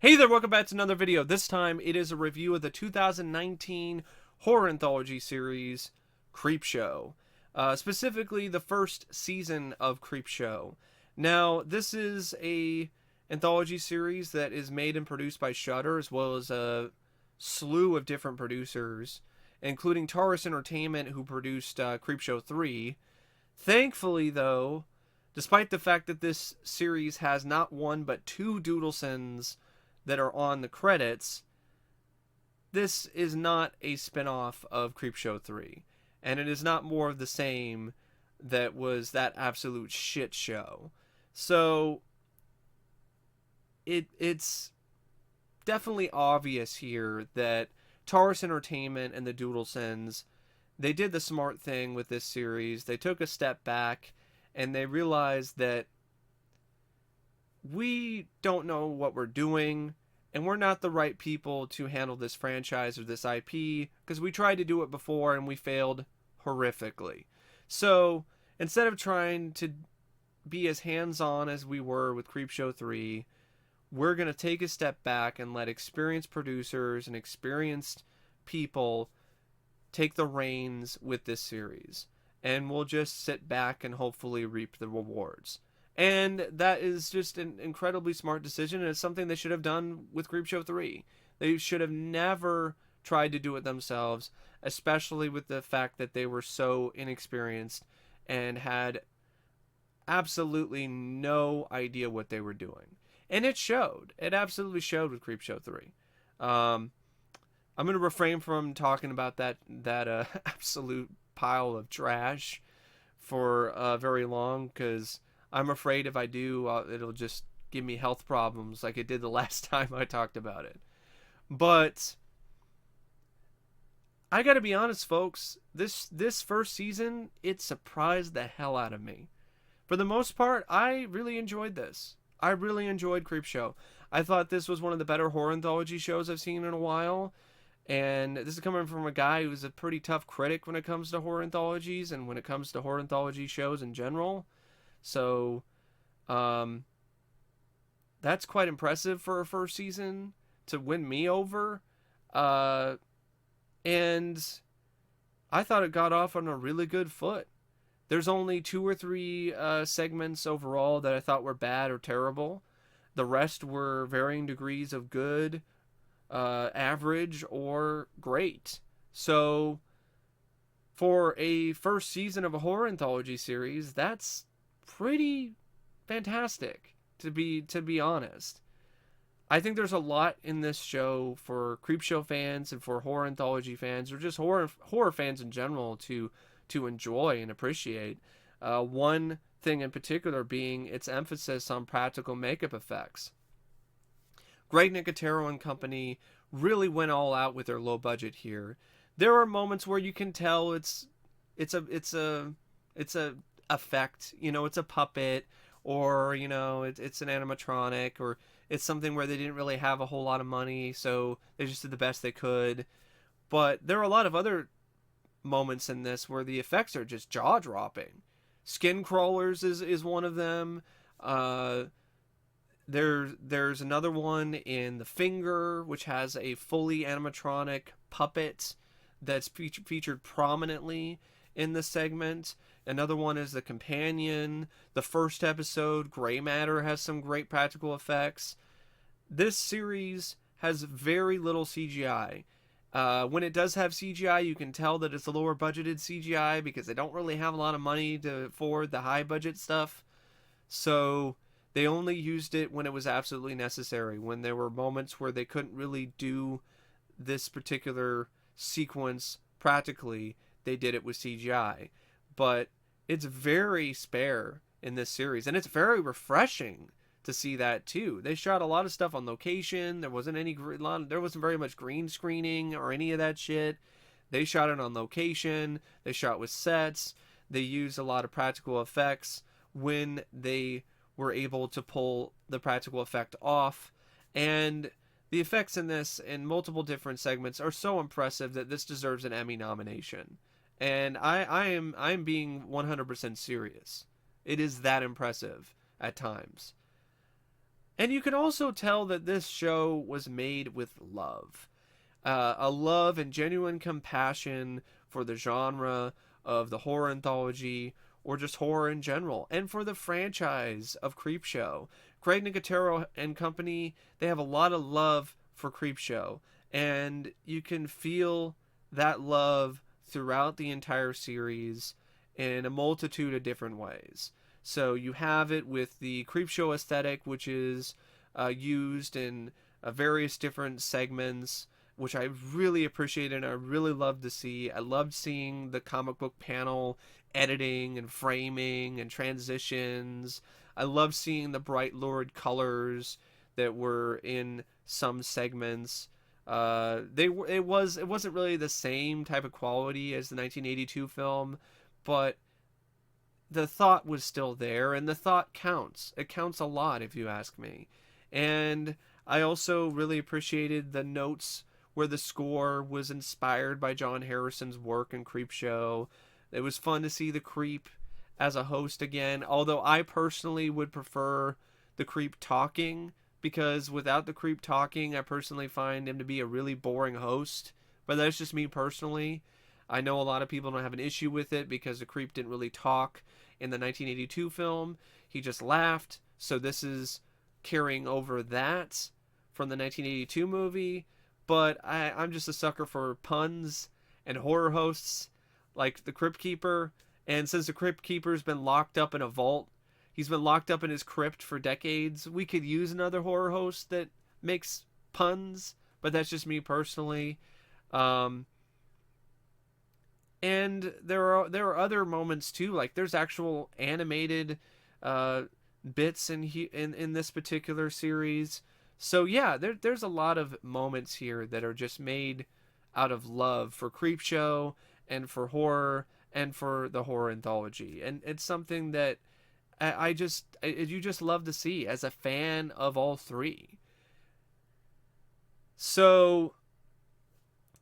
Hey there, welcome back to another video. This time it is a review of the 2019 horror anthology series, Creepshow. Specifically, the first season of Creepshow. Now, this is a anthology series that is made and produced by Shudder, as well as a slew of different producers, including Taurus Entertainment, who produced Creepshow 3. Thankfully, though, despite the fact that this series has not one but two Doodlesons that are on the credits, this is not a spin-off of Creepshow 3. And it is not more of the same that was that absolute shit show. So it's definitely obvious here that Taurus Entertainment and the Doodlesons, they did the smart thing with this series. They took a step back and they realized that we don't know what we're doing, and we're not the right people to handle this franchise or this IP, because we tried to do it before and we failed horrifically. So instead of trying to be as hands-on as we were with Creepshow 3, we're going to take a step back and let experienced producers and experienced people take the reins with this series. And we'll just sit back and hopefully reap the rewards. And that is just an incredibly smart decision, and it's something they should have done with Creepshow 3. They should have never tried to do it themselves, especially with the fact that they were so inexperienced and had absolutely no idea what they were doing. And it showed. It absolutely showed with Creepshow 3. I'm going to refrain from talking about that absolute pile of trash for very long, because I'm afraid if I do, it'll just give me health problems like it did the last time I talked about it. But I gotta be honest, folks, this first season, it surprised the hell out of me. For the most part, I really enjoyed this. I really enjoyed Creepshow. I thought this was one of the better horror anthology shows I've seen in a while. And this is coming from a guy who's a pretty tough critic when it comes to horror anthologies and when it comes to horror anthology shows in general. So, that's quite impressive for a first season to win me over. And I thought it got off on a really good foot. There's only 2 or 3 segments overall that I thought were bad or terrible. The rest were varying degrees of good, average, or great. So, for a first season of a horror anthology series, that's pretty fantastic, to be honest. I think there's a lot in this show for Creepshow fans and for horror anthology fans, or just horror fans in general, to enjoy and appreciate. One thing in particular being its emphasis on practical makeup effects. Greg Nicotero and company really went all out with their low budget here. There are moments where you can tell it's a effect, it's a puppet, or it's an animatronic, or it's something where they didn't really have a whole lot of money, so they just did the best they could. But there are a lot of other moments in this where the effects are just jaw-dropping. Skin crawlers is one of them. There's another one in The Finger, which has a fully animatronic puppet that's featured prominently in the segment. Another one is The Companion. The first episode, Gray Matter, has some great practical effects. This series has very little CGI. When it does have CGI, you can tell that it's a lower budgeted CGI because they don't really have a lot of money to afford the high budget stuff. So they only used it when it was absolutely necessary. When there were moments where they couldn't really do this particular sequence practically, they did it with CGI. But it's very spare in this series, and it's very refreshing to see that too. They shot a lot of stuff on location. There wasn't very much green screening or any of that shit. They shot it on location. They shot with sets. They used a lot of practical effects when they were able to pull the practical effect off. And the effects in this, in multiple different segments, are so impressive that this deserves an Emmy nomination. And I'm being 100% serious. It is that impressive at times. And you can also tell that this show was made with love. A love and genuine compassion for the genre of the horror anthology or just horror in general, and for the franchise of Creepshow. Greg Nicotero and company, they have a lot of love for Creepshow, and you can feel that love throughout the entire series in a multitude of different ways. So you have it with the Creepshow aesthetic, which is used in various different segments, which I really appreciated and I really loved to see. I loved seeing the comic book panel editing and framing and transitions. I loved seeing the bright lurid colors that were in some segments. It wasn't really the same type of quality as the 1982 film, but the thought was still there, and the thought counts. It counts a lot, if you ask me. And I also really appreciated the notes where the score was inspired by John Harrison's work in Creepshow. It was fun to see the Creep as a host again, although I personally would prefer the Creep talking, because without the Creep talking, I personally find him to be a really boring host. But that's just me personally. I know a lot of people don't have an issue with it because the Creep didn't really talk in the 1982 film. He just laughed. So this is carrying over that from the 1982 movie. But I'm just a sucker for puns and horror hosts like the Crypt Keeper. And since the Crypt Keeper's been locked up in a vault, he's been locked up in his crypt for decades, we could use another horror host that makes puns. But that's just me personally. And there are other moments too, like there's actual animated bits in this particular series. So yeah, there's a lot of moments here that are just made out of love for Creepshow and for horror and for the horror anthology, and it's something that you just love to see as a fan of all three. So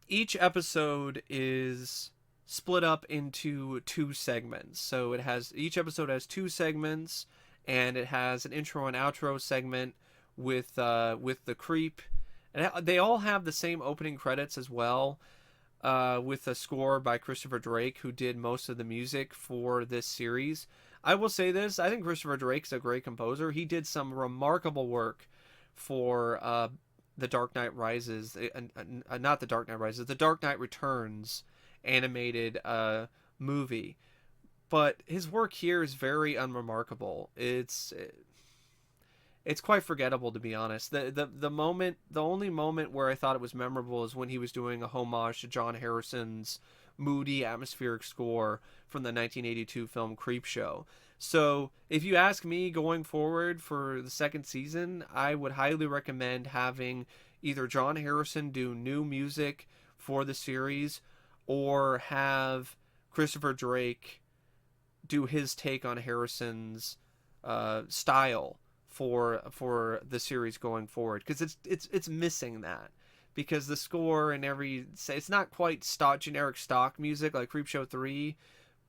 each episode is split up into two segments. So each episode has two segments, and it has an intro and outro segment with the Creep, and they all have the same opening credits as well, with a score by Christopher Drake, who did most of the music for this series. I will say this: I think Christopher Drake's a great composer. He did some remarkable work for The Dark Knight Rises, not The Dark Knight Rises, The Dark Knight Returns animated movie. But his work here is very unremarkable. It's quite forgettable, to be honest. The only moment where I thought it was memorable is when he was doing a homage to John Harrison's moody atmospheric score from the 1982 film Creepshow. So if you ask me, going forward for the second season, I would highly recommend having either John Harrison do new music for the series, or have Christopher Drake do his take on Harrison's style for the series going forward, because it's missing that, because the score and it's not quite generic stock music like Creepshow 3,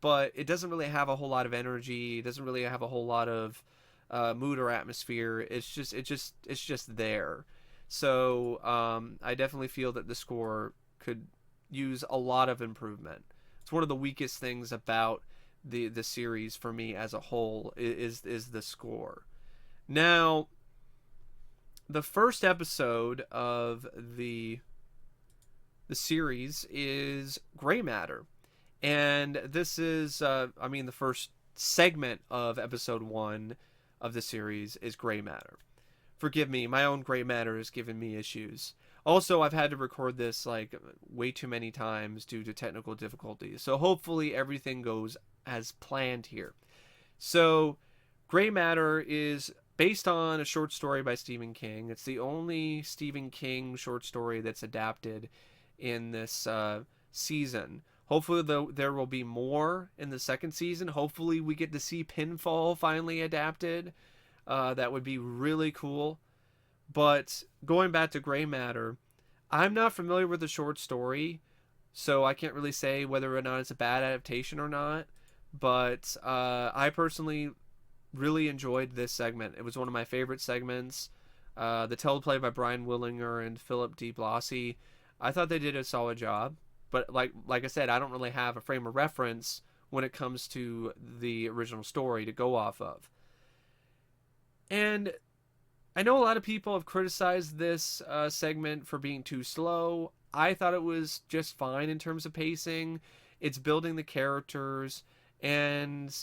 but it doesn't really have a whole lot of energy. It doesn't really have a whole lot of mood or atmosphere. It's just there. So I definitely feel that the score could use a lot of improvement. It's one of the weakest things about the series for me as a whole is the score. Now, the first episode of the series is Gray Matter, and this is the first segment of episode 1 of the series is Gray Matter. Forgive me, my own gray matter has given me issues. Also, I've had to record this like way too many times due to technical difficulties. So hopefully everything goes as planned here. So Gray Matter is based on a short story by Stephen King. It's the only Stephen King short story that's adapted in this season. Hopefully there will be more in the second season. Hopefully we get to see Pinfall finally adapted. That would be really cool. But going back to Gray Matter, I'm not familiar with the short story, so I can't really say whether or not it's a bad adaptation or not. But I personally really enjoyed this segment. It was one of my favorite segments. The teleplay by Brian Willinger and Philip D. Blasi. I thought they did a solid job. But like I said, I don't really have a frame of reference when it comes to the original story to go off of. And I know a lot of people have criticized this segment for being too slow. I thought it was just fine in terms of pacing. It's building the characters, and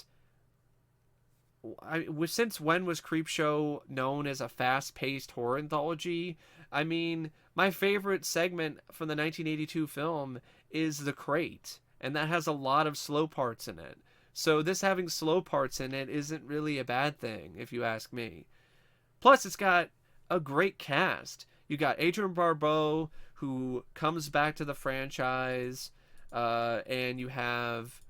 since when was Creepshow known as a fast-paced horror anthology? I mean, my favorite segment from the 1982 film is The Crate, and that has a lot of slow parts in it. So this having slow parts in it isn't really a bad thing, if you ask me. Plus, it's got a great cast. You got Adrienne Barbeau, who comes back to the franchise, and you have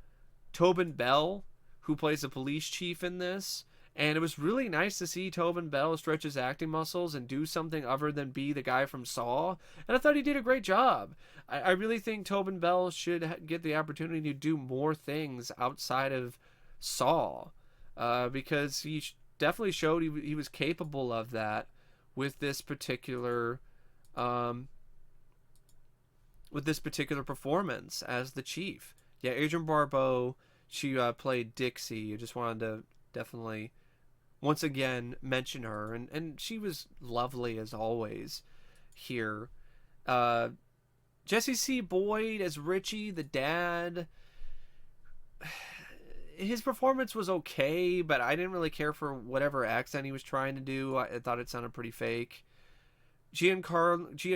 Tobin Bell, who plays the police chief in this. And it was really nice to see Tobin Bell stretch his acting muscles and do something other than be the guy from Saw. And I thought he did a great job. I really think Tobin Bell should get the opportunity to do more things outside of Saw, because he definitely showed he was capable of that with this particular performance as the chief. Yeah, Adrienne Barbeau, she played Dixie. I just wanted to definitely once again mention her, and she was lovely as always here. Jesse C. Boyd as Richie, the dad. His performance was okay, but I didn't really care for whatever accent he was trying to do. I thought it sounded pretty fake. Giancarlo,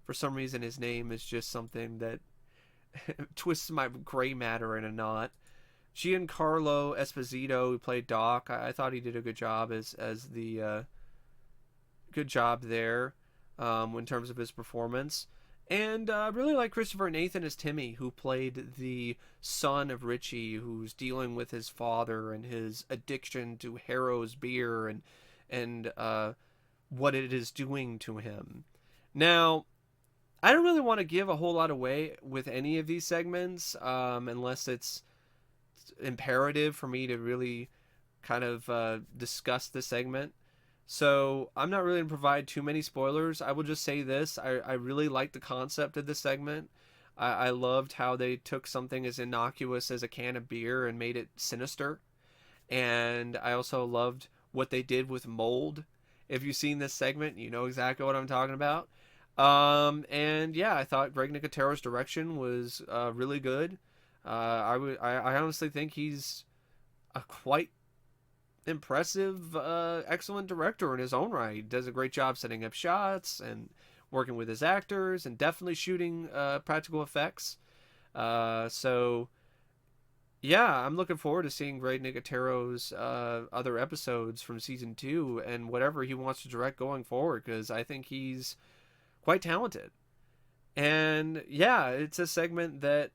for some reason his name is just something that twists my gray matter in a knot. Giancarlo Esposito, who played Doc, I thought he did a good job as the good job there in terms of his performance. And I really like Christopher Nathan as Timmy, who played the son of Richie, who's dealing with his father and his addiction to Harrow's beer and what it is doing to him. Now, I don't really want to give a whole lot away with any of these segments, unless it's imperative for me to really kind of discuss the segment. So I'm not really going to provide too many spoilers. I will just say this. I really like the concept of this segment. I loved how they took something as innocuous as a can of beer and made it sinister. And I also loved what they did with mold. If you've seen this segment, you know exactly what I'm talking about. And yeah, I thought Greg Nicotero's direction was really good. I honestly think he's a quite impressive, excellent director in his own right. He does a great job setting up shots and working with his actors and definitely shooting practical effects. So yeah, I'm looking forward to seeing Greg Nicotero's other episodes from season 2 and whatever he wants to direct going forward, because I think he's quite talented. And yeah, it's a segment that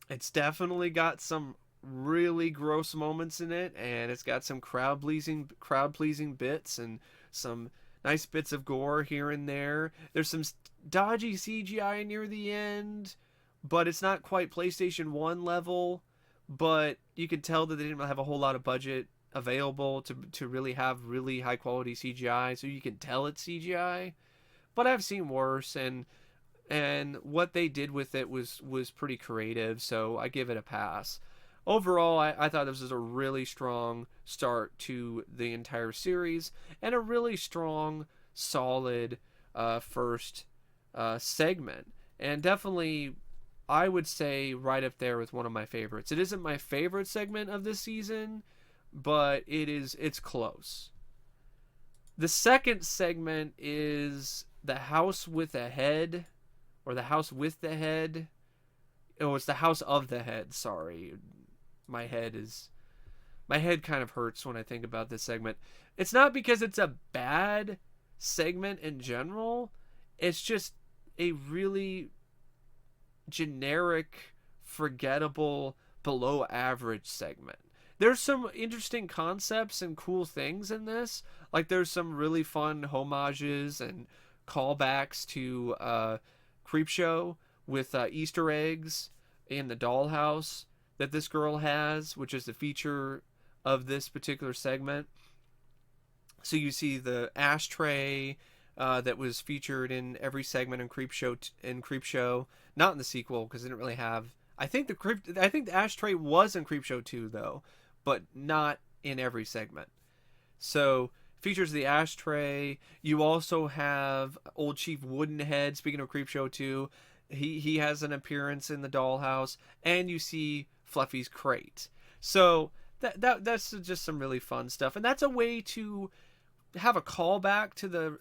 it's definitely got some really gross moments in it, and it's got some crowd pleasing bits and some nice bits of gore here and there. There's some dodgy CGI near the end, but it's not quite PlayStation 1 level. But you can tell that they didn't have a whole lot of budget available to really have really high quality CGI, so you can tell it's CGI. But I've seen worse, and what they did with it was pretty creative, so I give it a pass. Overall, I thought this was a really strong start to the entire series, and a really strong, solid first segment. And definitely, I would say right up there with one of my favorites. It isn't my favorite segment of this season, but it's close. The second segment is The House with a Head, or The House with the Head. Oh, it's The House of the Head, sorry. My head kind of hurts when I think about this segment. It's not because it's a bad segment in general. It's just a really generic, forgettable, below average segment. There's some interesting concepts and cool things in this. Like there's some really fun homages and callbacks to Creepshow with Easter eggs in the dollhouse that this girl has, which is the feature of this particular segment. So you see the ashtray that was featured in every segment in Creepshow, not in the sequel because it didn't really have. I think the ashtray was in Creepshow 2 though, but not in every segment. So features the ashtray. You also have Old Chief Woodenhead. Speaking of Creepshow 2, he has an appearance in the dollhouse, and you see Fluffy's crate. So that's just some really fun stuff, and that's a way to have a callback to the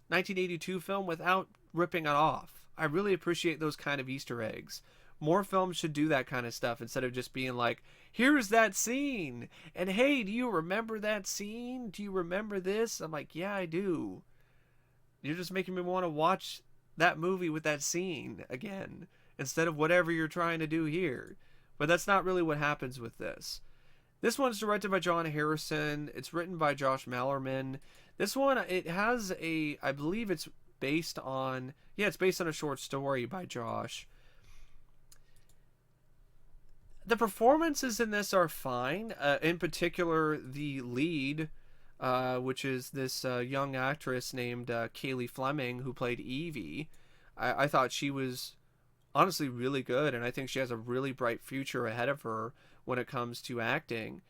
1982 film without ripping it off. I really appreciate those kind of Easter eggs. More films should do that kind of stuff instead of just being like, here's that scene, and hey, do you remember that scene? Do you remember this? I'm like, yeah, I do. You're just making me want to watch that movie with that scene again instead of whatever you're trying to do here. But that's not really what happens with this. This one's directed by John Harrison. It's written by Josh Mallerman. This one, it has I believe it's based on, it's based on a short story by Josh. The performances in this are fine. In particular, the lead, which is this young actress named Kaylee Fleming, who played Evie. I thought she was honestly really good, and I think she has a really bright future ahead of her when it comes to acting.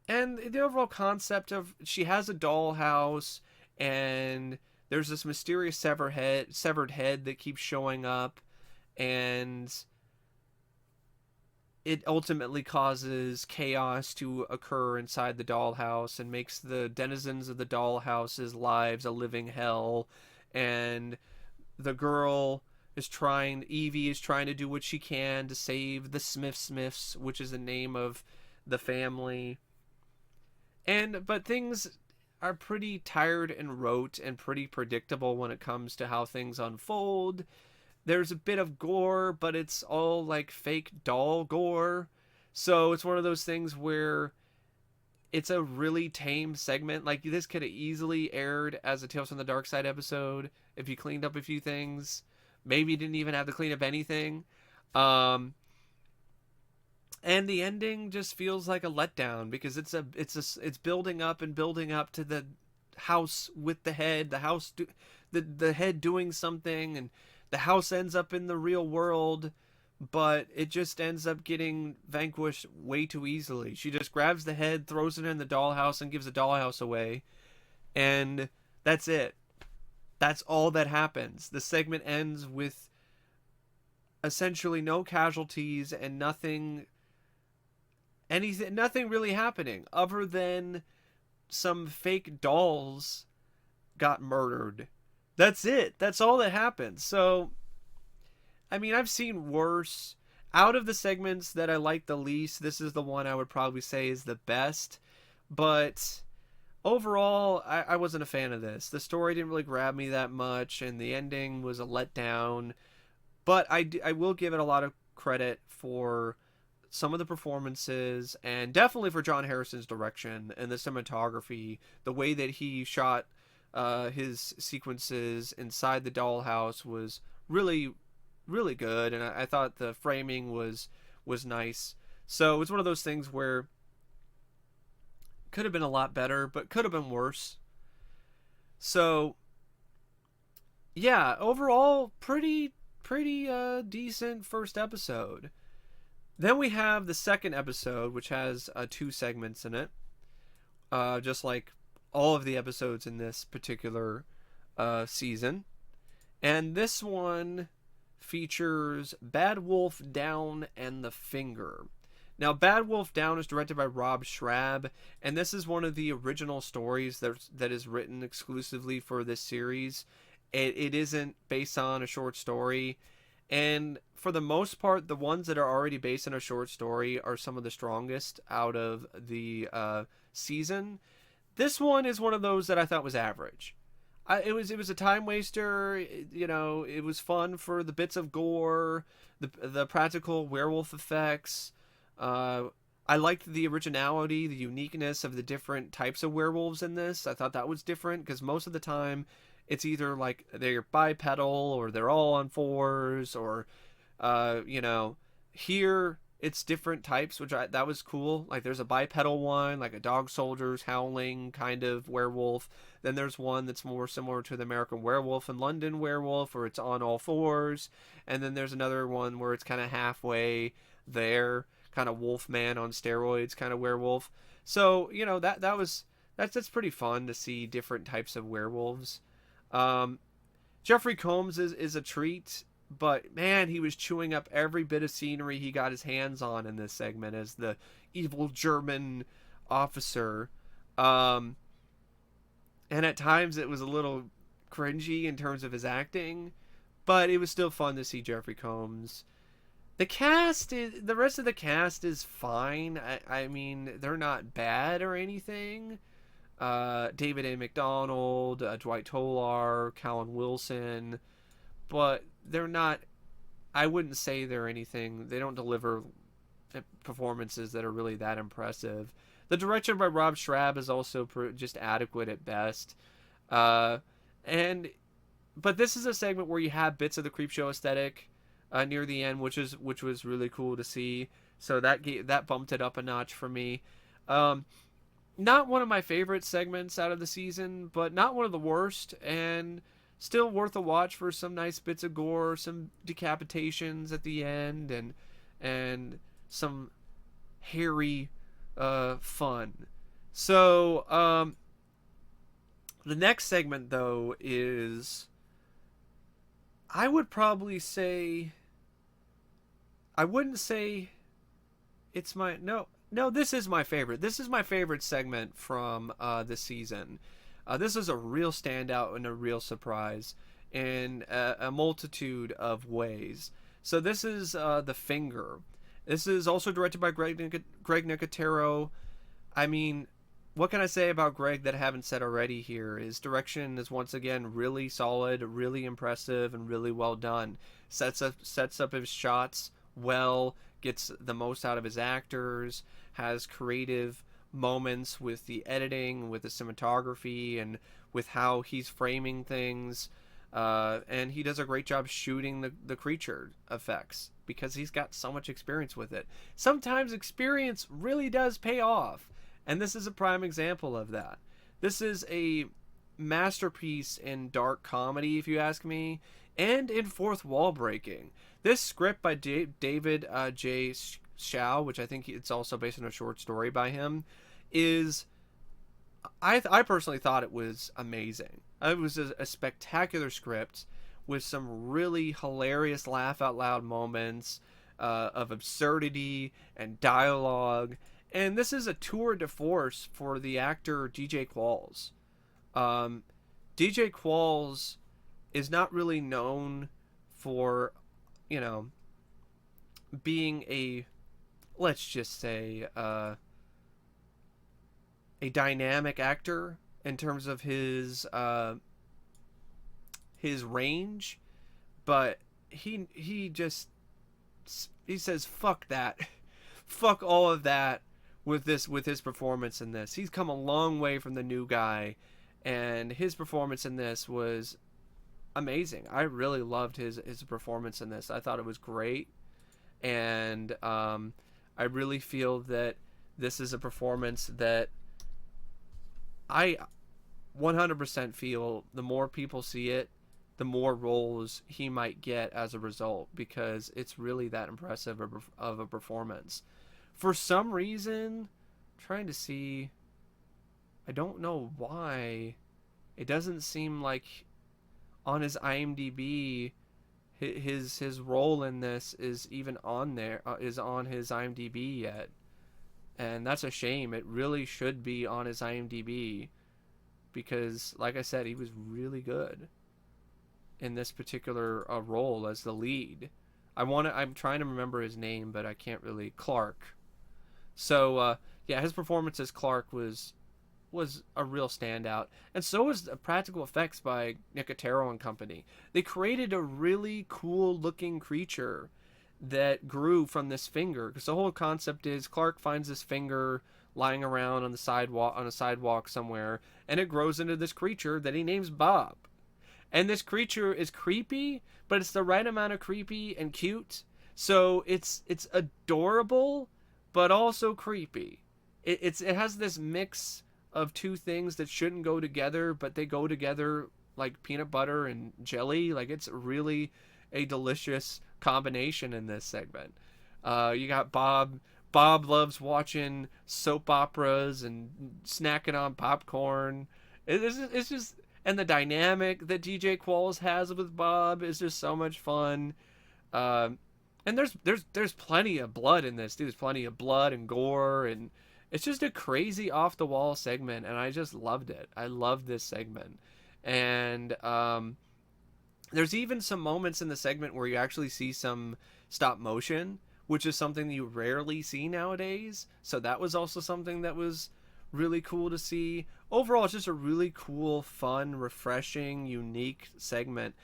And the overall concept of she has a dollhouse, and there's this mysterious severed head that keeps showing up, and it ultimately causes chaos to occur inside the dollhouse and makes the denizens of the dollhouse's lives a living hell. And the girl Evie is trying to do what she can to save the Smiths, which is the name of the family. But things are pretty tired and rote and pretty predictable when it comes to how things unfold. There's a bit of gore, but it's all like fake doll gore. So it's one of those things where it's a really tame segment. Like, this could have easily aired as a Tales from the Dark Side episode if you cleaned up a few things. Maybe you didn't even have to clean up anything. And the ending just feels like a letdown because it's building up and building up to the house with the head, the head doing something, and the house ends up in the real world, but it just ends up getting vanquished way too easily. She just grabs the head, throws it in the dollhouse, and gives the dollhouse away, and that's it. That's all that happens. The segment ends with essentially no casualties and nothing really happening other than some fake dolls got murdered. That's it. That's all that happens. So, I mean, I've seen worse. Out of the segments that I like the least, this is the one I would probably say is the best. But overall, I wasn't a fan of this. The story didn't really grab me that much, and the ending was a letdown. But I will give it a lot of credit for some of the performances, and definitely for John Harrison's direction and the cinematography, the way that he shot his sequences inside the dollhouse was really, really good, and I thought the framing was nice. So it's one of those things where could have been a lot better, but could have been worse. So yeah, overall, pretty decent first episode. Then we have the second episode, which has 2 segments in it, just like all of the episodes in this particular season. And this one features Bad Wolf Down and the Finger. Now, Bad Wolf Down is directed by Rob Schrab, and this is one of the original stories that is written exclusively for this series. It isn't based on a short story, and for the most part, the ones that are already based on a short story are some of the strongest out of the season. This one is one of those that I thought was average. It was a time waster. It was fun for the bits of gore, the practical werewolf effects. I liked the originality, the uniqueness of the different types of werewolves in this. I thought that was different because most of the time it's either like they're bipedal or they're all on 4s or, here it's different types, that was cool. Like there's a bipedal one, like a dog soldiers howling kind of werewolf. Then there's one that's more similar to the American Werewolf and London Werewolf, where it's on all fours. And then there's another one where it's kind of halfway there, kind of Wolfman on steroids kind of werewolf. So that's pretty fun to see different types of werewolves. Um, Jeffrey Combs is a treat, but man, he was chewing up every bit of scenery he got his hands on in this segment as the evil German officer. Um, and at times it was a little cringy in terms of his acting, but it was still fun to see Jeffrey Combs. The rest of the cast is fine. I mean, they're not bad or anything. David A. McDonald, Dwight Tolar, Callan Wilson, but they're not. I wouldn't say they're anything. They don't deliver performances that are really that impressive. The direction by Rob Schrab is also just adequate at best. Uh, and but this is a segment where you have bits of the Creepshow aesthetic near the end, which was really cool to see. So that bumped it up a notch for me. Not one of my favorite segments out of the season, but not one of the worst, and still worth a watch for some nice bits of gore, some decapitations at the end, and some hairy fun. So the next segment though is, I would probably say, I wouldn't say it's my no, this is my favorite. This is my favorite segment from this season. This is a real standout and a real surprise in a multitude of ways. So this is The Finger. This is also directed by Greg Nicotero. I mean, what can I say about Greg that I haven't said already here? His direction is once again really solid, really impressive, and really well done. Sets up his shots well, gets the most out of his actors, has creative moments with the editing, with the cinematography, and with how he's framing things. And he does a great job shooting the creature effects because he's got so much experience with it. Sometimes experience really does pay off, and this is a prime example of that. This is a masterpiece in dark comedy, if you ask me, and in fourth wall breaking. This script by David J. Shao, which I think it's also based on a short story by him, is, I personally thought it was amazing. It was a spectacular script with some really hilarious laugh out loud moments of absurdity and dialogue. And this is a tour de force for the actor DJ Qualls. DJ Qualls is not really known for, being let's just say, a dynamic actor in terms of his range, but he says fuck that, fuck all of that with his performance in this. He's come a long way from the new guy, and his performance in this was amazing. I really loved his performance in this. I thought it was great, and I really feel that this is a performance that I 100% feel the more people see it, the more roles he might get as a result, because it's really that impressive of a performance. For some reason, I'm trying to see, I don't know why, it doesn't seem like on his IMDb his role in this is even on there, is on his IMDb yet. And that's a shame. It really should be on his IMDb, because, like I said, he was really good in this particular role as the lead. I'm trying to remember his name, but I can't really. Clark. So yeah, his performance as Clark was a real standout, and so was the practical effects by Nicotero and company. They created a really cool looking creature that grew from this finger, because the whole concept is Clark finds this finger lying around on a sidewalk somewhere, and it grows into this creature that he names Bob. And this creature is creepy, but it's the right amount of creepy and cute So it's adorable, but also creepy. It has this mix of two things that shouldn't go together, but they go together like peanut butter and jelly. Like it's really a delicious combination in this segment. You got Bob. Bob loves watching soap operas and snacking on popcorn. It's just, and the dynamic that DJ Qualls has with Bob is just so much fun. Um, and there's plenty of blood in this. Dude, there's plenty of blood and gore, and it's just a crazy off the wall segment, and I just loved it. I loved this segment, and there's even some moments in the segment where you actually see some stop motion, which is something you rarely see nowadays. So that was also something that was really cool to see. Overall, it's just a really cool, fun, refreshing, unique segment.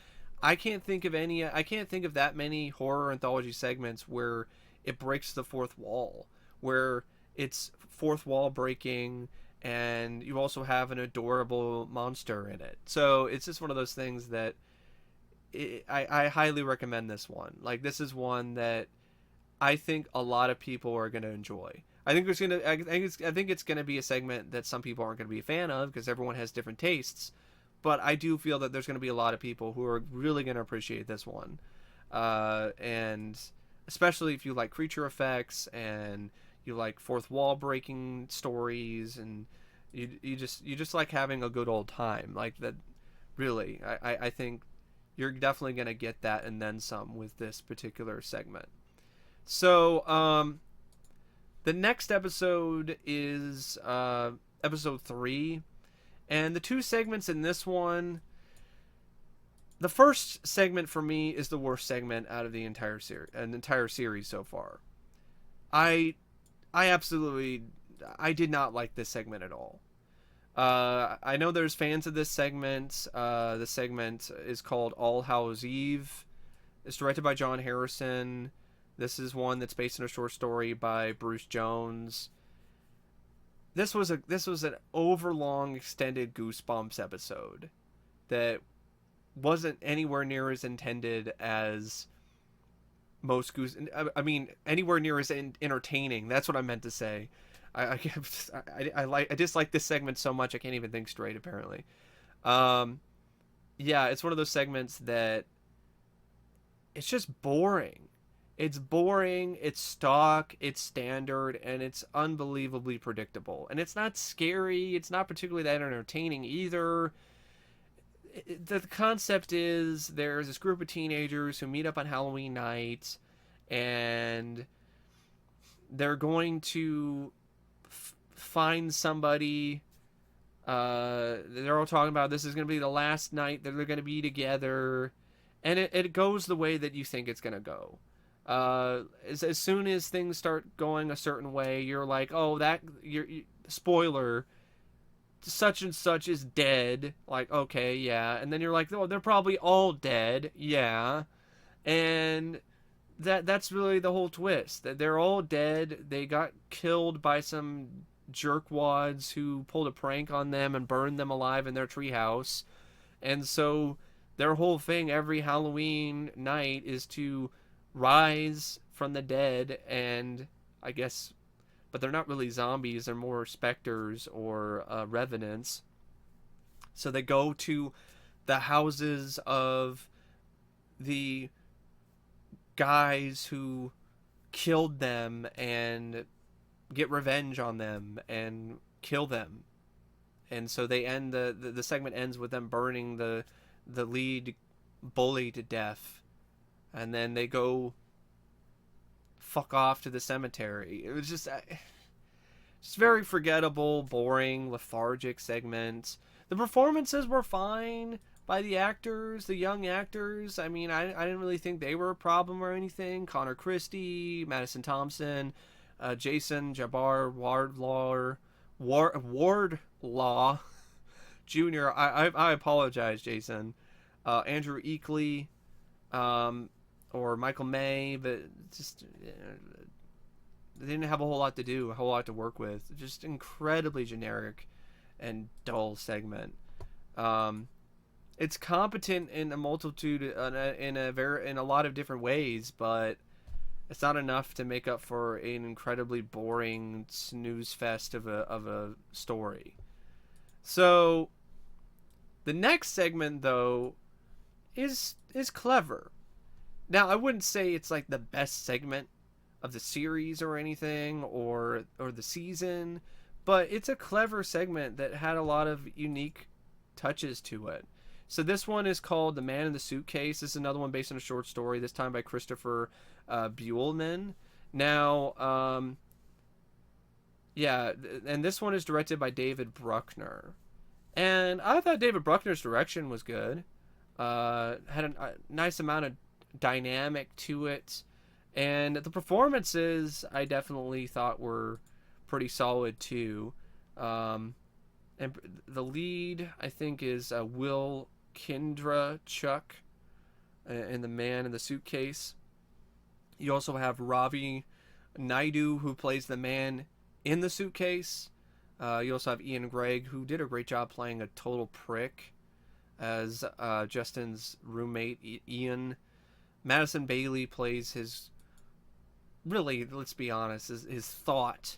I can't think of that many horror anthology segments where it breaks the fourth wall, where it's fourth wall breaking, and you also have an adorable monster in it. So it's just one of those things that I highly recommend this one. Like, this is one that I think a lot of people are going to enjoy. I think it's going to be a segment that some people aren't going to be a fan of because everyone has different tastes. But I do feel that there's going to be a lot of people who are really going to appreciate this one, and especially if you like creature effects and you like fourth wall breaking stories, and you just like having a good old time. Like that, really, I think you're definitely going to get that and then some with this particular segment. So, the next episode is episode 3. And the two segments in this one, the first segment for me is the worst segment out of the entire series so far. I absolutely, I did not like this segment at all. I know there's fans of this segment. The segment is called All Hallows Eve. It's directed by John Harrison. This is one that's based on a short story by Bruce Jones. This was an overlong extended Goosebumps episode that wasn't anywhere near as intended as most I mean, anywhere near as entertaining. That's what I meant to say. I dislike this segment so much I can't even think straight. Apparently, yeah, it's one of those segments that it's just boring. It's boring, it's stock, it's standard, and it's unbelievably predictable. And it's not scary, it's not particularly that entertaining either. The concept is there's this group of teenagers who meet up on Halloween night, and they're going to find somebody. They're all talking about this is going to be the last night that they're going to be together, and it goes the way that you think it's going to go. As soon as things start going a certain way, you're like, oh, spoiler, such and such is dead. Like, okay, yeah. And then you're like, oh, they're probably all dead. Yeah. And that's really the whole twist. That they're all dead. They got killed by some jerkwads who pulled a prank on them and burned them alive in their treehouse. And so their whole thing every Halloween night is to rise from the dead, and I guess, but they're not really zombies, they're more specters or revenants. So they go to the houses of the guys who killed them and get revenge on them and kill them. And so they end the segment ends with them burning the lead bully to death. And then they go fuck off to the cemetery. It was just very forgettable, boring, lethargic segment. The performances were fine by the actors, the young actors. I mean, I didn't really think they were a problem or anything. Connor Christie, Madison Thompson, Jason Jabbar Wardlaw Jr. I apologize, Jason. Andrew Eakley. Or Michael May, but just they didn't have a whole lot to do, a whole lot to work with. Just incredibly generic and dull segment. It's competent in a multitude, in a lot of different ways, but It's not enough to make up for an incredibly boring snooze fest of a story. So the next segment, though, is clever. Now, I wouldn't say it's like the best segment of the series or anything, or the season, but it's a clever segment that had a lot of unique touches to it. So this one is called "The Man in the Suitcase." This is another one based on a short story, this time by Christopher Buehlman. Now, yeah, and this one is directed by David Bruckner. And I thought David Bruckner's direction was good. Had a nice amount of dynamic to it. And the performances I definitely thought were pretty solid too. And the lead, I think, is Will Kindrachuk in The Man in the Suitcase. You also have Ravi Naidu, who plays the man in the suitcase. You also have Ian Gregg, who did a great job playing a total prick as Justin's roommate, Ian. Madison Bailey plays his, really, let's be honest, his thought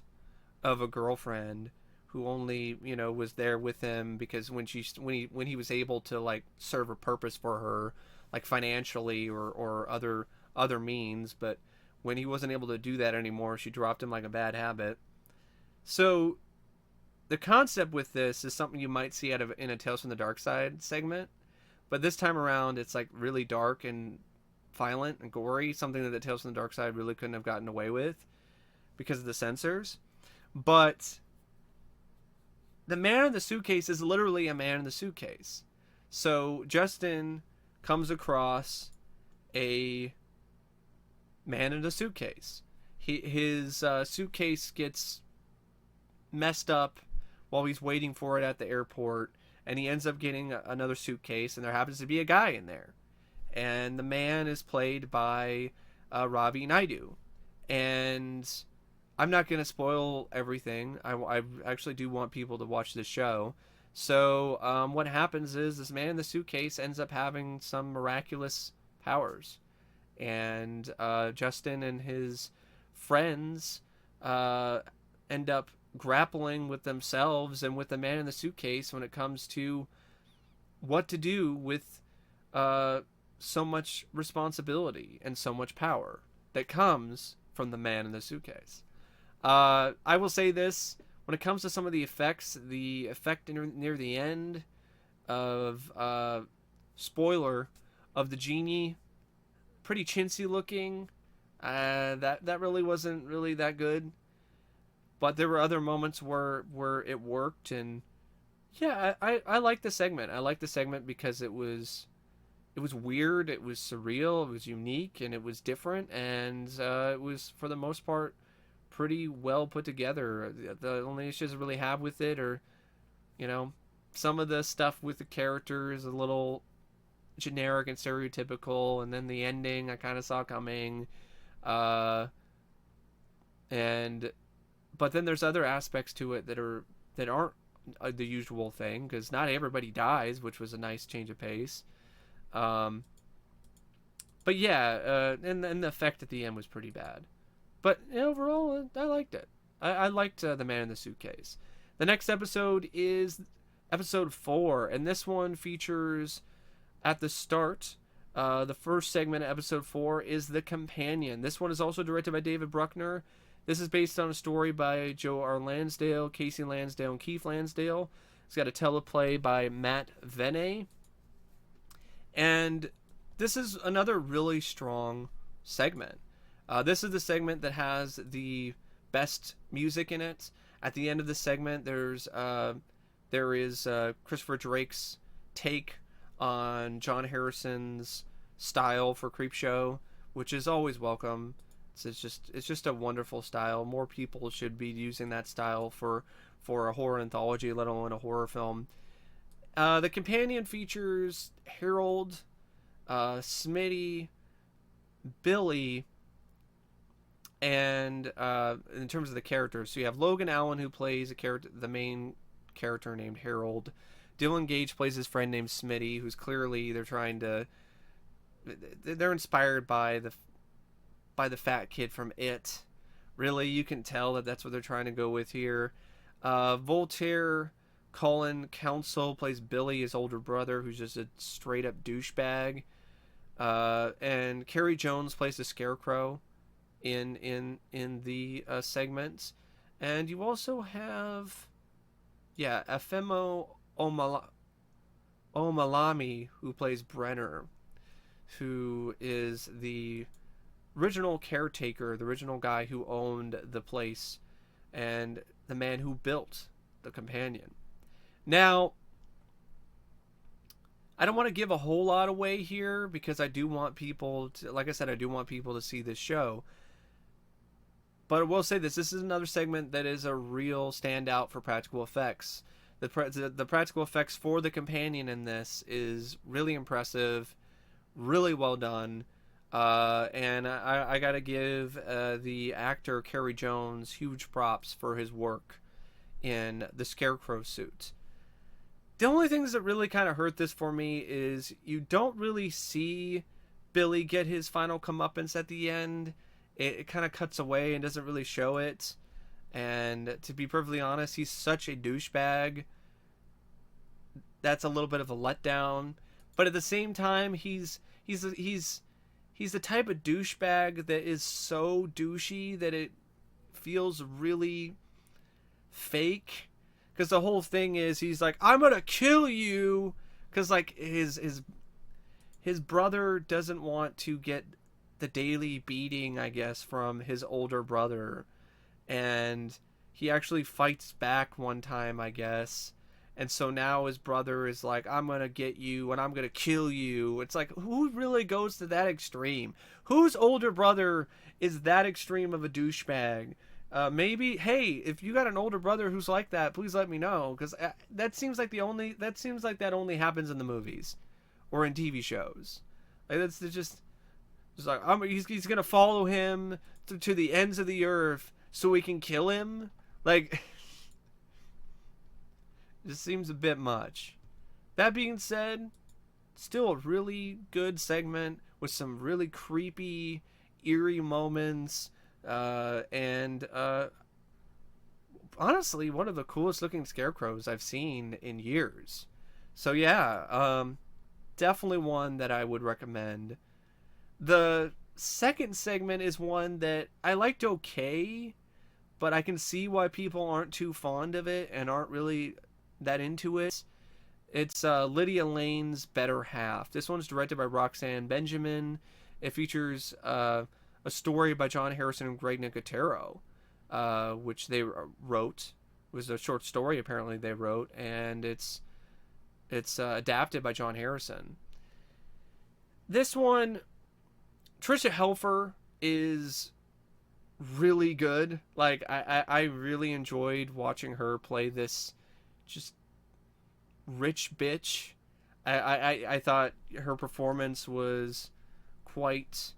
of a girlfriend who only, was there with him because when he was able to, like, serve a purpose for her, like financially or other means, but when he wasn't able to do that anymore, she dropped him like a bad habit. So the concept with this is something you might see in a Tales from the Dark Side segment, but this time around it's like really dark and violent and gory, something that the Tales from the Dark Side really couldn't have gotten away with because of the censors. But the man in the suitcase is literally a man in the suitcase. So Justin comes across a man in a suitcase. His suitcase gets messed up while he's waiting for it at the airport, and he ends up getting another suitcase, and there happens to be a guy in there. And the man is played by Ravi Naidu. And I'm not going to spoil everything. I actually do want people to watch the show. So what happens is this man in the suitcase ends up having some miraculous powers. And Justin and his friends end up grappling with themselves and with the man in the suitcase when it comes to what to do with so much responsibility and so much power that comes from the man in the suitcase. I will say this, when it comes to some of the effects, the effect near the end of spoiler of the genie, pretty chintzy looking. That really wasn't really that good. But there were other moments where it worked, and yeah, I like the segment. I like the segment because it was weird, it was surreal, it was unique, and it was different, and it was, for the most part, pretty well put together. The only issues I really have with it are, some of the stuff with the characters a little generic and stereotypical, and then the ending I kind of saw coming, but then there's other aspects to it that aren't the usual thing, because not everybody dies, which was a nice change of pace. But yeah, and the effect at the end was pretty bad. But overall, I liked it. I liked The Man in the Suitcase. The next episode is episode 4, and this one features, at the start, the first segment of episode 4 is The Companion. This one is also directed by David Bruckner. This is based on a story by Joe R. Lansdale, Casey Lansdale, and Keith Lansdale. It's got a teleplay by Matt Venne. And this is another really strong segment. This is the segment that has the best music in it. At the end of the segment, there is Christopher Drake's take on John Harrison's style for Creepshow, which is always welcome. It's just a wonderful style. More people should be using that style for a horror anthology, let alone a horror film. The companion features Harold, Smitty, Billy, and in terms of the characters, so you have Logan Allen, who plays the main character named Harold. Dylan Gage plays his friend named Smitty, who's clearly they're inspired by by the fat kid from It. Really, you can tell that that's what they're trying to go with here. Voltaire Colin Council plays Billy, his older brother, who's just a straight up douchebag. And Carrie Jones plays the Scarecrow in the segments. And you also have, Afemo Omalami, who plays Brenner, who is the original caretaker, the original guy who owned the place, and the man who built the companion. Now, I don't want to give a whole lot away here because I do want people to, like I said, I do want people to see this show. But I will say this is another segment that is a real standout for practical effects. The practical effects for the companion in this is really impressive, really well done. And I got to give the actor Carrie Jones huge props for his work in the Scarecrow suit. The only things that really kind of hurt this for me is you don't really see Billy get his final comeuppance at the end. It kind of cuts away and doesn't really show it. And to be perfectly honest, he's such a douchebag. That's a little bit of a letdown. But at the same time, he's the type of douchebag that is so douchey that it feels really fake. Because the whole thing is he's like, I'm gonna kill you, because like his brother doesn't want to get the daily beating, I guess, from his older brother, and he actually fights back one time, I guess. And so now his brother is like, I'm gonna get you and I'm gonna kill you. It's like, who really goes to that extreme? Whose older brother is that extreme of a douchebag? Maybe, hey, if you got an older brother who's like that, please let me know, because that seems like that only happens in the movies or in TV shows. Like that's just like he's gonna follow him to the ends of the earth so we can kill him. Like, it just seems a bit much. That being said, still a really good segment with some really creepy, eerie moments. And honestly, one of the coolest looking scarecrows I've seen in years. So yeah, definitely one that I would recommend. The second segment is one that I liked okay, but I can see why people aren't too fond of it and aren't really that into it. It's Lydia Lane's Better Half. This one's directed by Roxanne Benjamin. It features a story by John Harrison and Greg Nicotero, which they wrote. It was a short story apparently they wrote, and it's adapted by John Harrison. This one, Tricia Helfer is really good. Like I really enjoyed watching her play this just rich bitch. I thought her performance was quite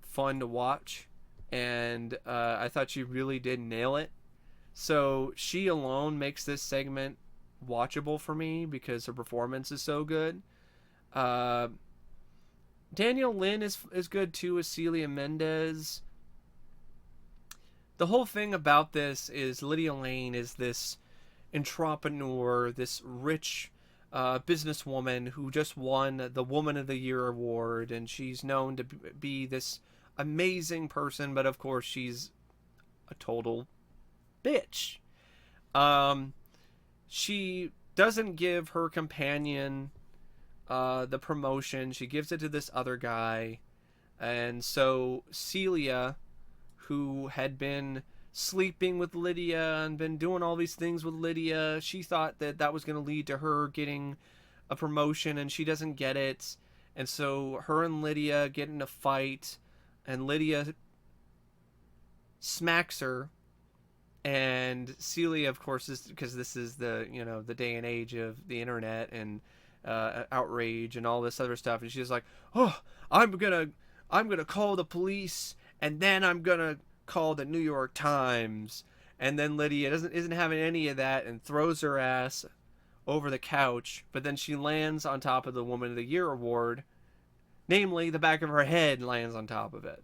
fun to watch, and I thought she really did nail it. So she alone makes this segment watchable for me because her performance is so good. Daniel Lynn is good too as Celia Mendez. The whole thing about this is Lydia Lane is this entrepreneur, this rich businesswoman who just won the Woman of the Year award, and she's known to be this amazing person, but of course she's a total bitch. She doesn't give her companion the promotion. She gives it to this other guy, and so Celia, who had been sleeping with Lydia and been doing all these things with Lydia, she thought that that was going to lead to her getting a promotion, and she doesn't get it. And so her and Lydia get in a fight, and Lydia smacks her, and Celia, of course, is, because this is the day and age of the internet and outrage and all this other stuff, and she's like, oh, I'm gonna call the police, and then I'm gonna call the New York Times. And then Lydia isn't having any of that and throws her ass over the couch, but then she lands on top of the Woman of the Year award, namely the back of her head lands on top of it.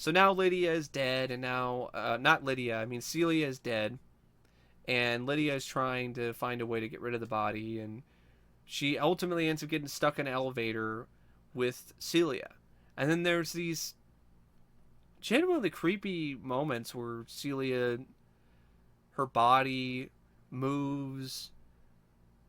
So now Lydia is dead, and now not Lydia, I mean Celia is dead, and Lydia is trying to find a way to get rid of the body, and she ultimately ends up getting stuck in an elevator with Celia. And then there's these genuinely creepy moments where Celia, her body moves,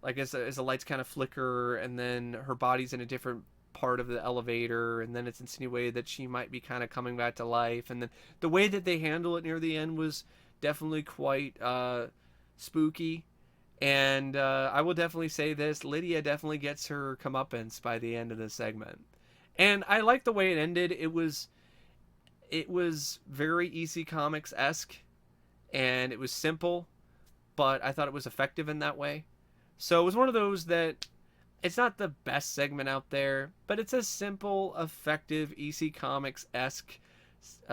like as the lights kind of flicker, and then her body's in a different part of the elevator, and then it's insinuated that she might be kind of coming back to life. And then the way that they handle it near the end was definitely quite spooky. And I will definitely say this: Lydia definitely gets her comeuppance by the end of this segment. And I like the way it ended. It was very EC Comics-esque, and it was simple, but I thought it was effective in that way. So it was one of those that it's not the best segment out there, but it's a simple, effective EC Comics-esque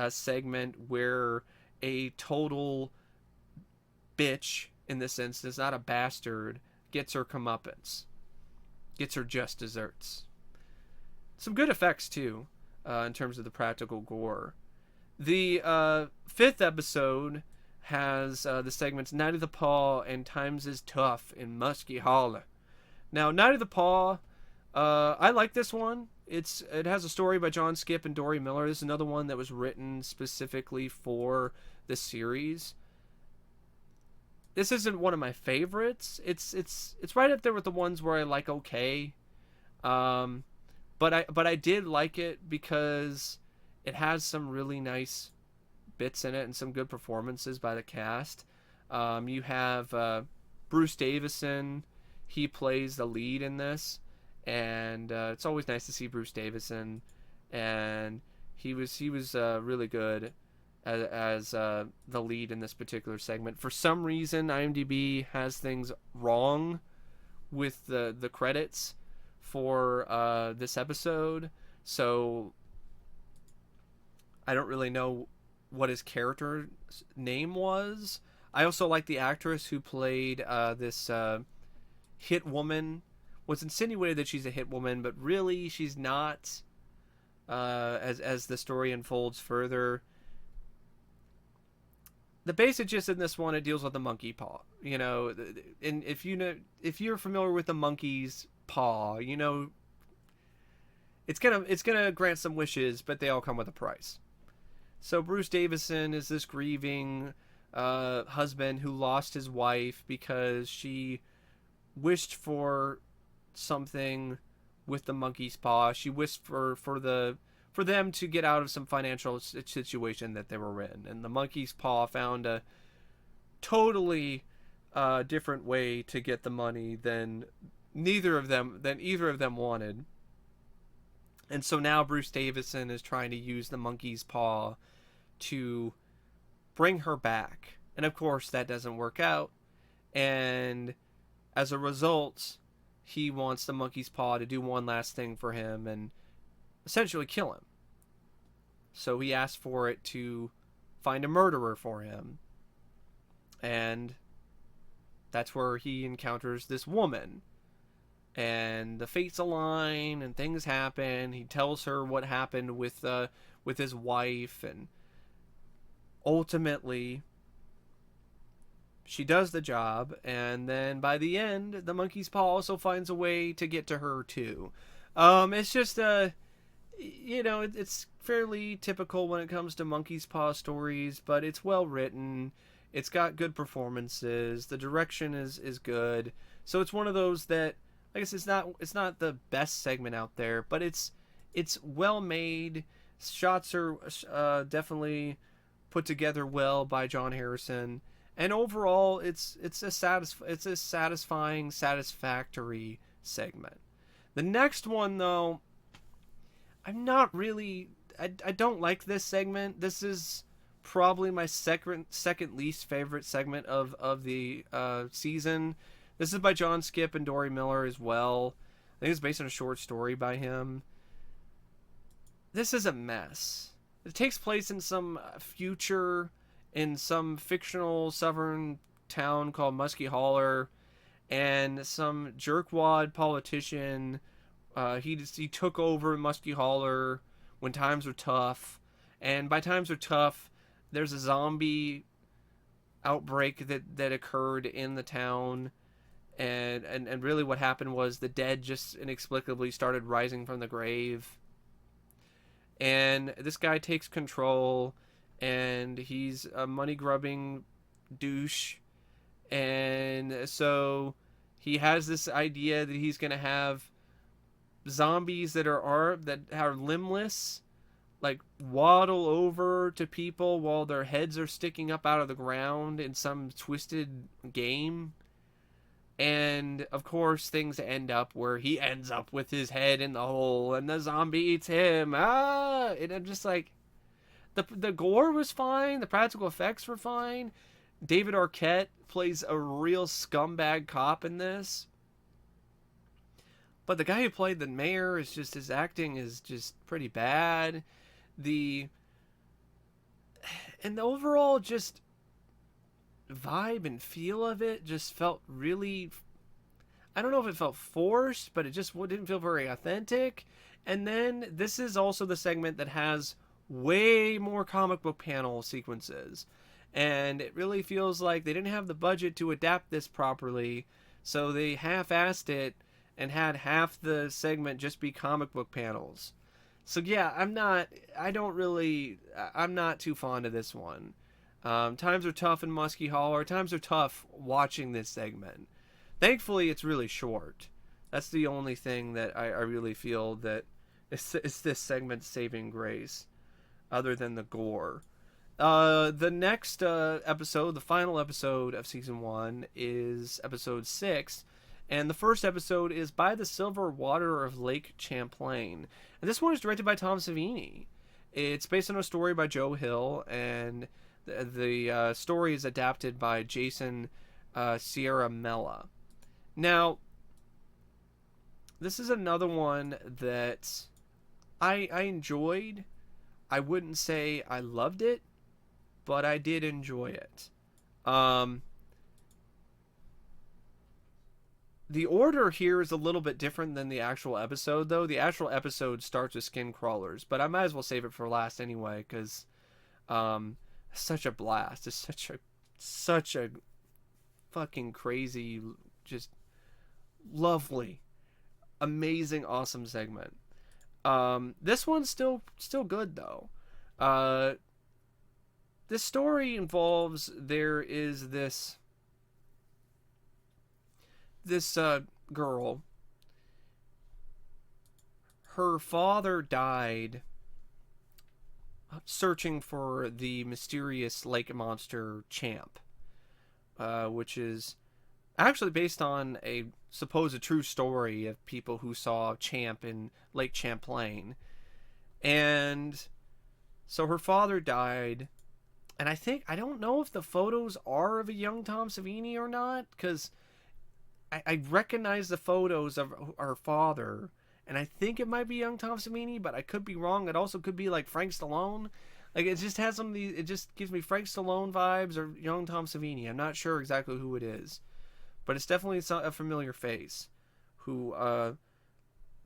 segment where a total bitch, in this instance, not a bastard, gets her comeuppance, gets her just desserts. Some good effects too, in terms of the practical gore. The fifth episode has the segments Night of the Paw and Times is Tough in Muskie Hollow. Now, Night of the Paw, I like this one. It has a story by John Skipp and Dory Miller. This is another one that was written specifically for the series. This isn't one of my favorites. It's right up there with the ones where I like okay. But I did like it because it has some really nice bits in it and some good performances by the cast. You have Bruce Davison. He plays the lead in this, and it's always nice to see Bruce Davison. And he was really good as the lead in this particular segment. For some reason, IMDb has things wrong with the credits for this episode, so I don't really know what his character's name was. I also like the actress who played this hit woman. Was insinuated that she's a hit woman, but really she's not. As the story unfolds further, the basic gist in this one, it deals with the monkey paw. You know, and if you're familiar with the monkey's paw, you know it's gonna grant some wishes, but they all come with a price. So Bruce Davison is this grieving husband who lost his wife because she wished for something with the monkey's paw. She wished for them to get out of some financial situation that they were in, and the monkey's paw found a totally different way to get the money than either of them wanted. And so now Bruce Davison is trying to use the monkey's paw to bring her back. And of course that doesn't work out. And as a result, he wants the monkey's paw to do one last thing for him and essentially kill him. So he asks for it to find a murderer for him. And that's where he encounters this woman. And the fates align and things happen. He tells her what happened with his wife, and ultimately she does the job, and then by the end the monkey's paw also finds a way to get to her too. It's just it's fairly typical when it comes to monkey's paw stories, but it's well written. It's got good performances. The direction is good. So it's one of those that, I guess, it's not the best segment out there, but it's well made. Shots are definitely put together well by John Harrison, and overall it's a satisfying, satisfactory segment. The next one, though, I'm not really. I don't like this segment. This is probably my second least favorite segment of the season. This is by John Skipp and Dory Miller as well. I think it's based on a short story by him. This is a mess. It takes place in some future, in some fictional southern town called Muskie Hollow, and some jerkwad politician, he took over Muskie Hollow when times were tough, And by times are tough, there's a zombie outbreak that occurred in the town. And really what happened was the dead just inexplicably started rising from the grave. And this guy takes control, and he's a money-grubbing douche. And so he has this idea that he's going to have zombies that are limbless, like, waddle over to people while their heads are sticking up out of the ground in some twisted game. And of course things end up where he ends up with his head in the hole and the zombie eats him. And I'm just like, the gore was fine, the practical effects were fine. David Arquette plays a real scumbag cop in this. But the guy who played the mayor is just, his acting is just pretty bad. And the overall just vibe and feel of it just felt really, I don't know if it felt forced, but it just didn't feel very authentic. And then this is also the segment that has way more comic book panel sequences, and it really feels like they didn't have the budget to adapt this properly, so they half-assed it and had half the segment just be comic book panels. So yeah, I'm not too fond of this one. Times are tough in Muskie Hollow. Times are tough watching this segment. Thankfully, it's really short. That's the only thing that I really feel that is this segment's saving grace, other than the gore. The next episode, the final episode of season 1, is episode 6. And the first episode is By the Silver Water of Lake Champlain. And this one is directed by Tom Savini. It's based on a story by Joe Hill, and the story is adapted by Jason Sierra Mella. Now, this is another one that I enjoyed. I wouldn't say I loved it, but I did enjoy it. The order here is a little bit different than the actual episode, though. The actual episode starts with skin crawlers, but I might as well save it for last anyway, because such a blast. It's such a fucking crazy, just lovely, amazing, awesome segment. This one's still good, though. This story involves, there is this girl. Her father died searching for the mysterious lake monster Champ, which is actually based on a supposed true story of people who saw Champ in Lake Champlain. And so her father died, and I don't know if the photos are of a young Tom Savini or not, because I recognize the photos of her father, and I think it might be young Tom Savini, but I could be wrong. It also could be like Frank Stallone. Like, it just has some of these, it just gives me Frank Stallone vibes or young Tom Savini. I'm not sure exactly who it is, but it's definitely a familiar face. Who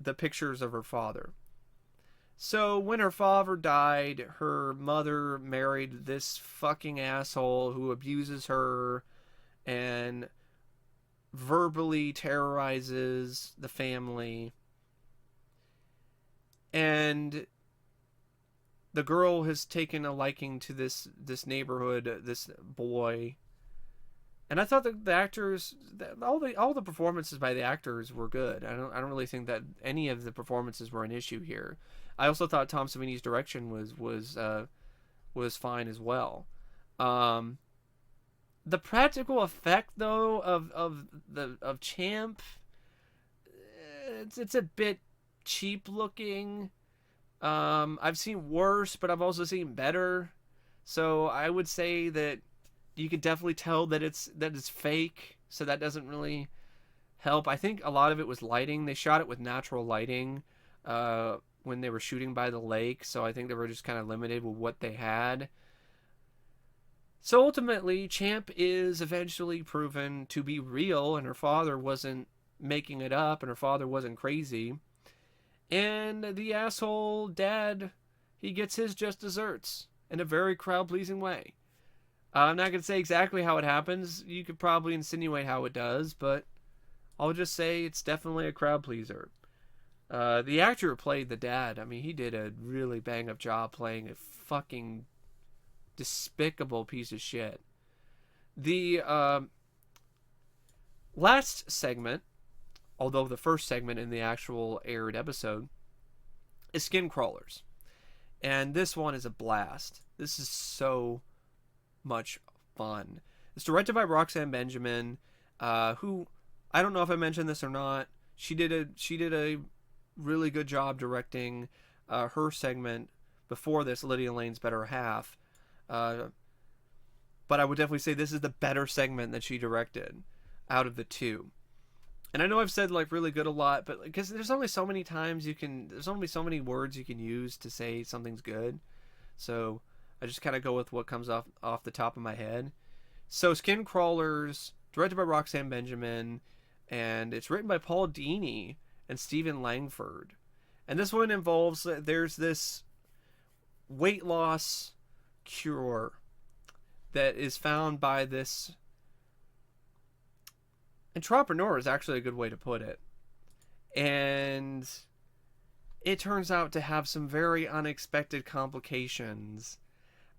the pictures of her father. So when her father died, her mother married this fucking asshole who abuses her and verbally terrorizes the family. And the girl has taken a liking to this neighborhood, this boy. And I thought that the actors, all the performances by the actors were good. I don't really think that any of the performances were an issue here. I also thought Tom Savini's direction was fine as well. The practical effect, though, of Champ, it's a bit cheap looking. I've seen worse, but I've also seen better. So I would say that you could definitely tell that it's fake. So that doesn't really help. I think a lot of it was lighting. They shot it with natural lighting when they were shooting by the lake. So I think they were just kind of limited with what they had. So ultimately, Champ is eventually proven to be real, and her father wasn't making it up, and her father wasn't crazy. And the asshole dad, he gets his just desserts in a very crowd-pleasing way. I'm not going to say exactly how it happens. You could probably insinuate how it does, but I'll just say it's definitely a crowd-pleaser. The actor who played the dad, I mean, he did a really bang-up job playing a fucking despicable piece of shit. The last segment, although the first segment in the actual aired episode, is Skin Crawlers. And this one is a blast. This is so much fun. It's directed by Roxanne Benjamin, who, I don't know if I mentioned this or not. She did a really good job directing her segment before this, Lydia Lane's Better Half. But I would definitely say this is the better segment that she directed out of the two. And I know I've said like really good a lot, but because there's only so many times there's only so many words you can use to say something's good. So I just kind of go with what comes off the top of my head. So Skin Crawlers, directed by Roxanne Benjamin, and it's written by Paul Dini and Stephen Langford. And this one involves, there's this weight loss cure that is found by this entrepreneur, is actually a good way to put it. And it turns out to have some very unexpected complications.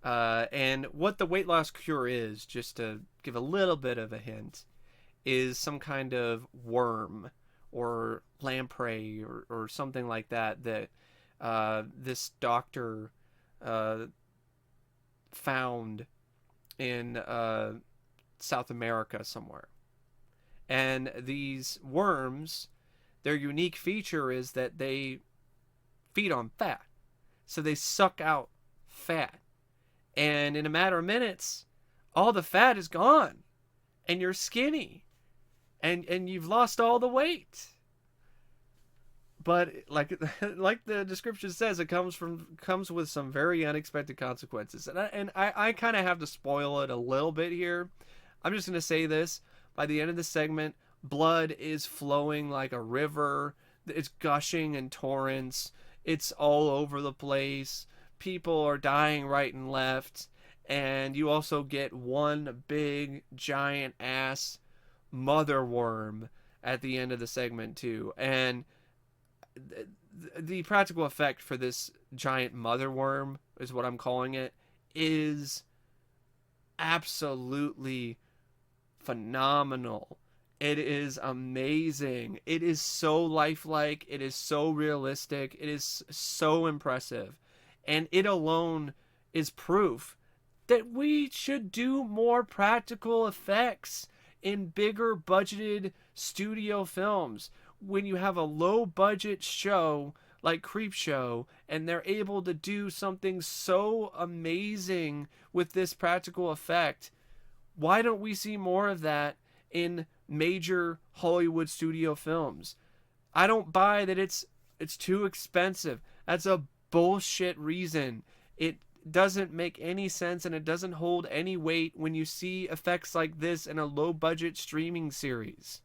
And what the weight loss cure is, just to give a little bit of a hint, is some kind of worm or lamprey or something like that this doctor found in South America somewhere. And these worms, their unique feature is that they feed on fat. So they suck out fat. And in a matter of minutes, all the fat is gone. And you're skinny. And you've lost all the weight. But like the description says, it comes with some very unexpected consequences. And I kind of have to spoil it a little bit here. I'm just going to say this. By the end of the segment, blood is flowing like a river. It's gushing in torrents. It's all over the place. People are dying right and left. And you also get one big, giant ass mother worm at the end of the segment, too. And the practical effect for this giant mother worm, is what I'm calling it, is absolutely phenomenal. It is amazing. It is so lifelike. It is so realistic. It is so impressive. And it alone is proof that we should do more practical effects in bigger budgeted studio films. When you have a low budget show like Creepshow and they're able to do something so amazing with this practical effect, why don't we see more of that in major Hollywood studio films? I don't buy that it's too expensive. That's a bullshit reason. It doesn't make any sense and it doesn't hold any weight when you see effects like this in a low budget streaming series.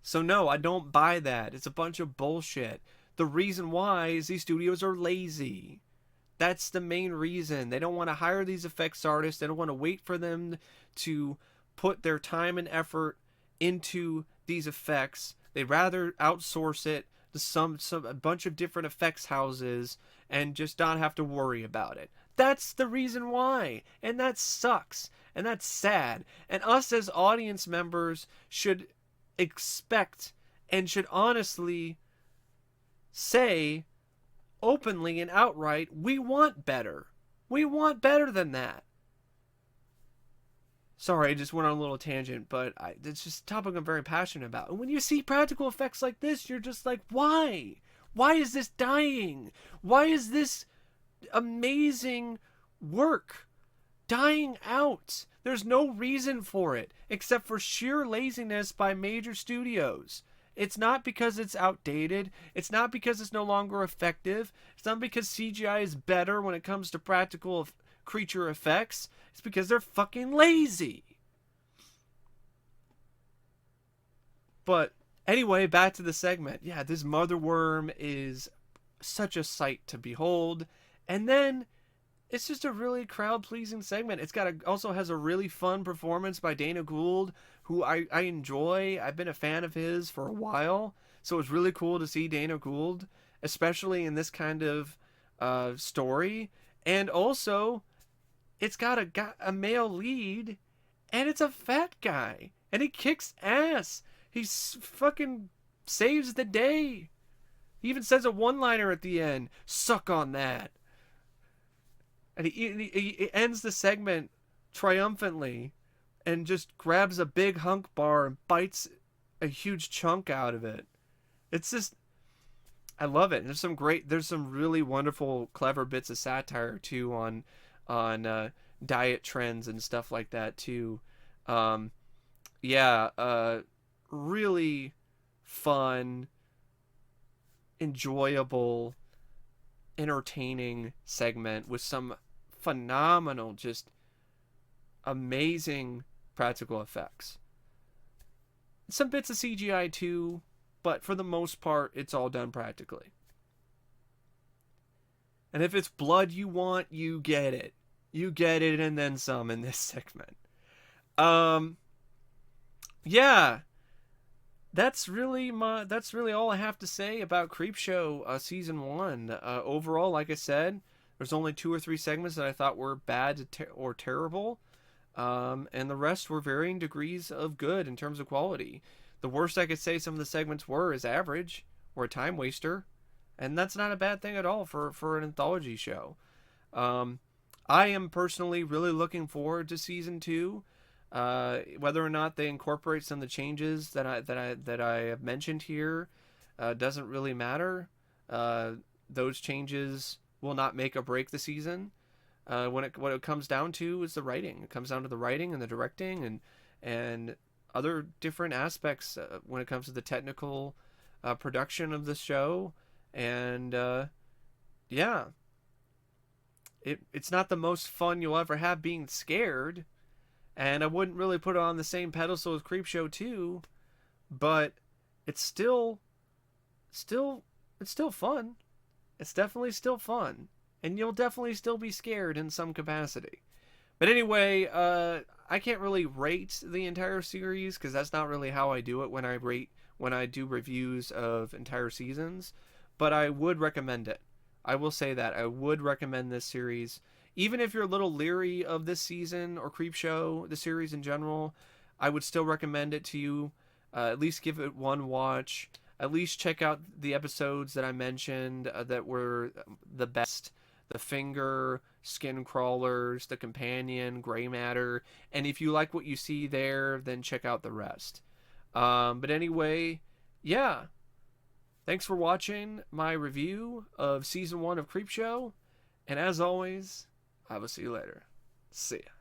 So no, I don't buy that. It's a bunch of bullshit. The reason why is these studios are lazy. That's the main reason. They don't want to hire these effects artists. They don't want to wait for them to put their time and effort into these effects. They'd rather outsource it to a bunch of different effects houses and just not have to worry about it. That's the reason why. And that sucks. And that's sad. And us as audience members should expect and should honestly say openly and outright, we want better. We want better than that. Sorry, I just went on a little tangent, but it's just a topic I'm very passionate about. And when you see practical effects like this, you're just like, why? Why is this dying? Why is this amazing work dying out? There's no reason for it, except for sheer laziness by major studios. It's not because it's outdated. It's not because it's no longer effective. It's not because CGI is better when it comes to practical creature effects. It's because they're fucking lazy. But anyway, back to the segment. Yeah, this mother worm is such a sight to behold. And then it's just a really crowd-pleasing segment. Also has a really fun performance by Dana Gould, who I enjoy. I've been a fan of his for a while, so it's really cool to see Dana Gould, especially in this kind of story. And also, it's got a male lead, and it's a fat guy, and he kicks ass. He's fucking saves the day. He even says a one-liner at the end, "Suck on that." And he ends the segment triumphantly and just grabs a big hunk bar and bites a huge chunk out of it. It's just, I love it. And there's some really wonderful, clever bits of satire too on diet trends and stuff like that too. Really fun, enjoyable, entertaining segment with some phenomenal, just amazing practical effects. Some bits of CGI too, but for the most part, it's all done practically. And if it's blood you want, you get it. You get it and then some in this segment. Yeah. That's really all I have to say about Creepshow season 1. Overall, like I said, there's only 2 or 3 segments that I thought were bad or terrible, and the rest were varying degrees of good in terms of quality. The worst I could say some of the segments were is average or a time waster, and that's not a bad thing at all for an anthology show. I am personally really looking forward to season 2. Whether or not they incorporate some of the changes that I have mentioned here doesn't really matter. Those changes will not make or break the season. What it comes down to is the writing. It comes down to the writing and the directing and other different aspects when it comes to the technical production of the show. And it's not the most fun you'll ever have being scared. And I wouldn't really put it on the same pedestal as Creepshow 2, but it's still fun. It's definitely still fun. And you'll definitely still be scared in some capacity. But anyway, I can't really rate the entire series because that's not really how I do it when I do reviews of entire seasons, but I would recommend it. I will say that I would recommend this series. Even if you're a little leery of this season or Creepshow, the series in general, I would still recommend it to you. At least give it one watch. At least check out the episodes that I mentioned that were the best. The Finger, Skin Crawlers, The Companion, Gray Matter. And if you like what you see there, then check out the rest. But anyway, yeah. Thanks for watching my review of Season 1 of Creepshow. And as always, I will see you later. See ya.